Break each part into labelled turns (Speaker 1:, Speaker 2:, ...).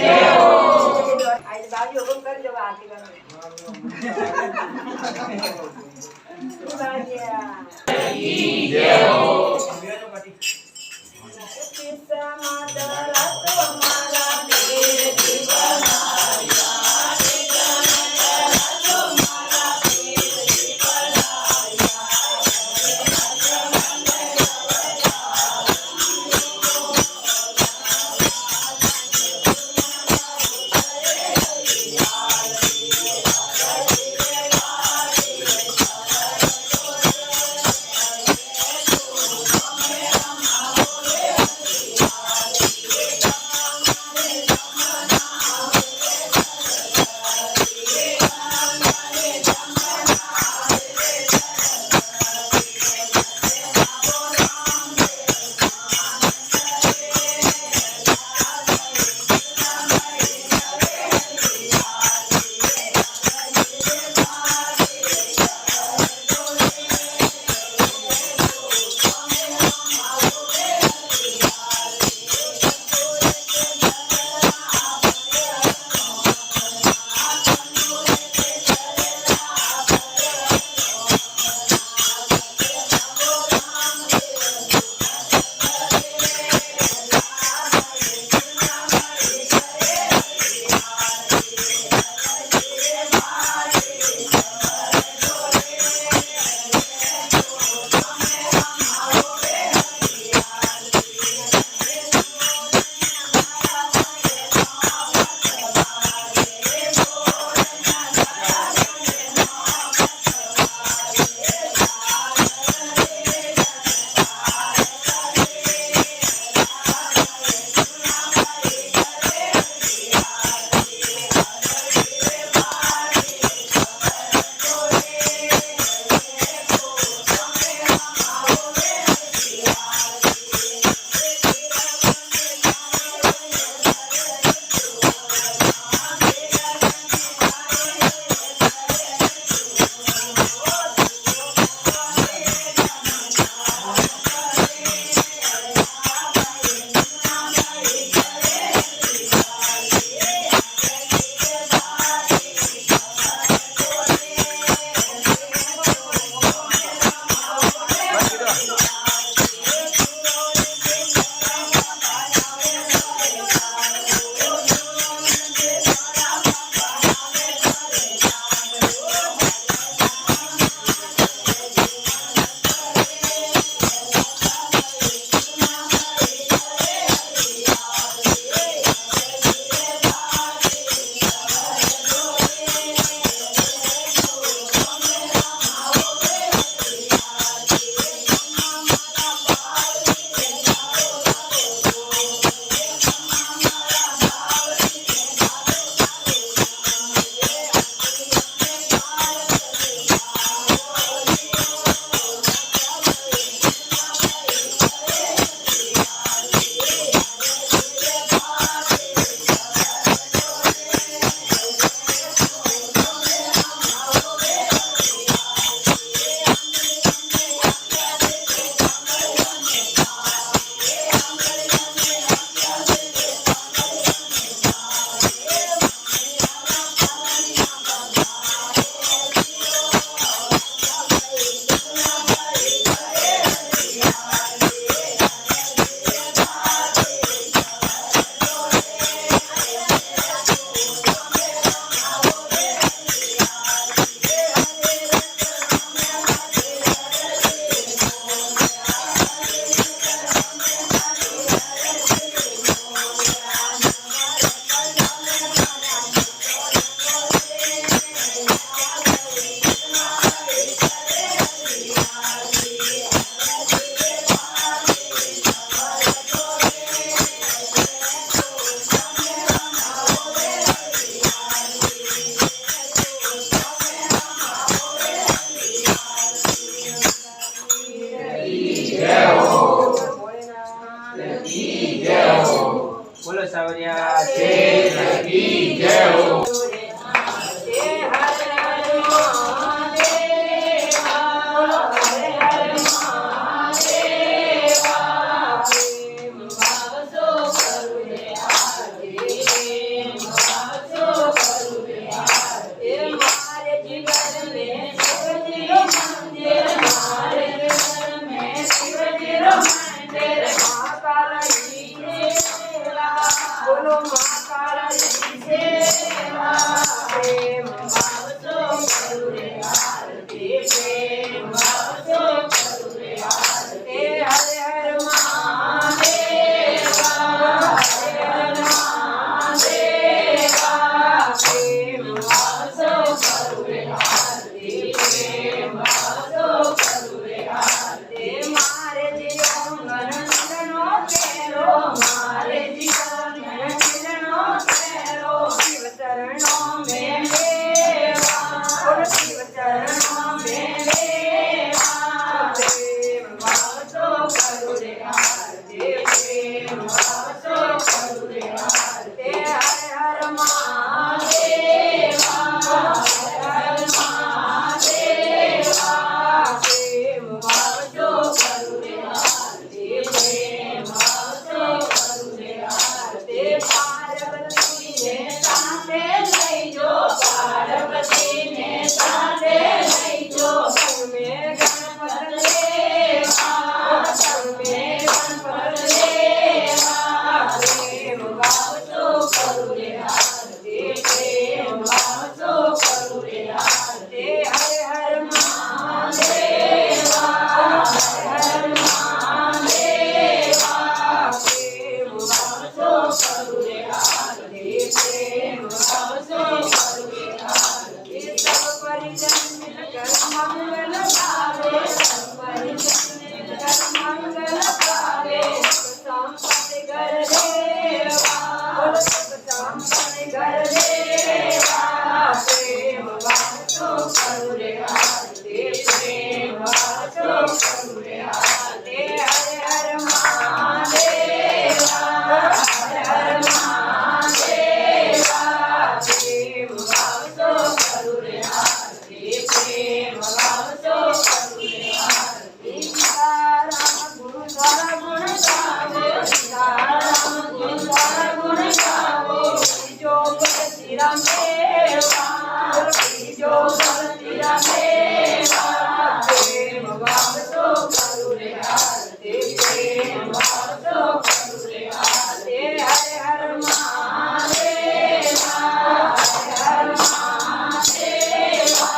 Speaker 1: આજે બાજુ હુકમ કરી દેવા આરતી કરો જય હો કિસ્સા માતા તો મારા દેવ
Speaker 2: બોલો સાવરિયા છે કી જય હો।
Speaker 1: Yeah. चरणों में मेवा बोलो शिव चरणों में मेवा प्रेम भाव तो करो रे आरती प्रेम भाव तो करो रे आरती हर हर महादेवा हर हर महादेवा प्रेम भाव तो करो रे आरती प्रेम भाव तो करो रे आरती पार्वती ने साथे लई जो पार्वती ने साथे लई जो संग में गणपत देवा संग में गणपत देवा प्रेम भाव तो करो रे आरती प्रेम भाव तो करो रे आरती हर हर महादेवा हर हर महादेवा प्रेम भाव तो करो रे आरती प्रेम भाव तो करो रे आरती सब परिजन मिलकर मंगल गावे सब परिजन मिलकर मंगल गावे संपत्ति घर देवा बोलो सुख संपत्ति घर देवा प्रेम भाव तो करो रे आरती प्रेम भाव तो करो रे आरती हर हर महादेवा हर हर महादेवा प्रेम भाव तो करो रे आरती प्रेम भाव तो करो रे आरती सीताराम गुरु द्वारा गुण गावो सीताराम गुरु द्वारा गुण गावो जो बलती राम देवा जो बलती राम देवा प्रेम भाव तो करो रे आरती प्रेम भाव तो करो रे आरती हर हर महादेवा हर हर महादेवा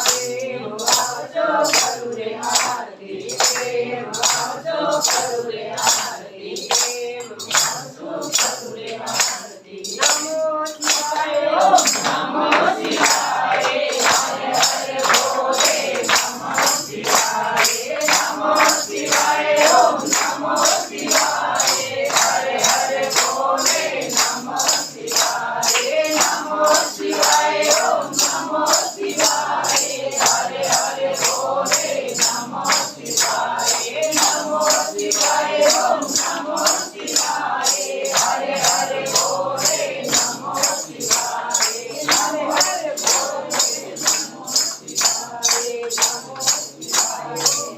Speaker 1: प्रेम भाव तो करो रे आरती प्रेम भाव तो करो रे आरती प्रेम भाव तो करो रे आरती नमो शिवाय ओम नमो शिवाय हर हर भोले नमो शिवाय नमो शिवाय ओम नमो शिवाय हर हर भोले नमो शिवाय नमो शिवाय ओम नमो शिवाय हर हर भोले नमो शिवाय नमो शिवाय ओम नमो शिवाय हर हर भोले नमो शिवाय हर हर भोले नमो शिवाय नमो शिवाय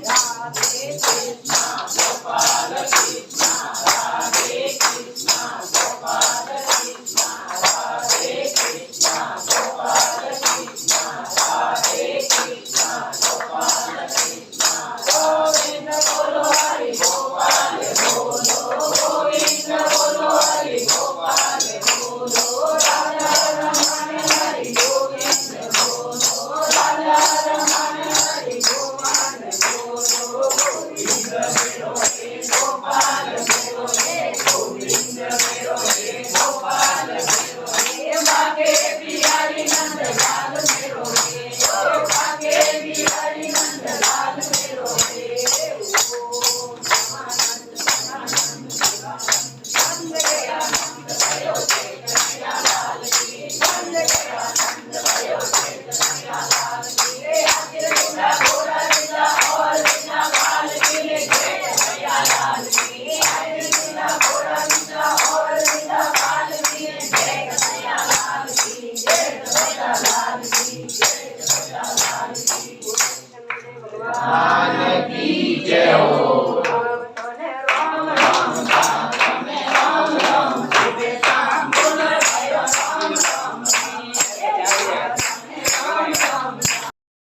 Speaker 1: राधे कृष्णा गोपाल कृष्णा राधे कृष्णा गोपाल कृष्णा राधे कृष्णा गोपाल कृष्णा राधे कृष्णा गोपाल कृष्णा गोविंद बोलो हरि गोपाल बोलो गोविंद बोलो हरि गोपाल बोलो राधा रमण हरि गोविंद बोलो राधा रमण हरि गोपाल बोलो गोविंद मेरो हे गोपाल मेरो हे गोविंद मेरो हे गोपाल मेरो हे भागे बिहारी नंद लाल मेरो हे भागे बिहारी नंद लाल मेरो हे ओम आनंद आनंद नंद गया नंद भयो कन्हैया लाल की नंद गया नंद भयो कन्हैया लाल की हाजिर दूल्हा घोड़ा दूल्हा और दूल्हा बाल की जय कन्हैया लाल की हाजिर दूल्हा घोड़ा दूल्हा और दूल्हा बाल की जय कन्हैया लाल की जय कन्हैया लाल की जय कन्हैया लाल की भगवान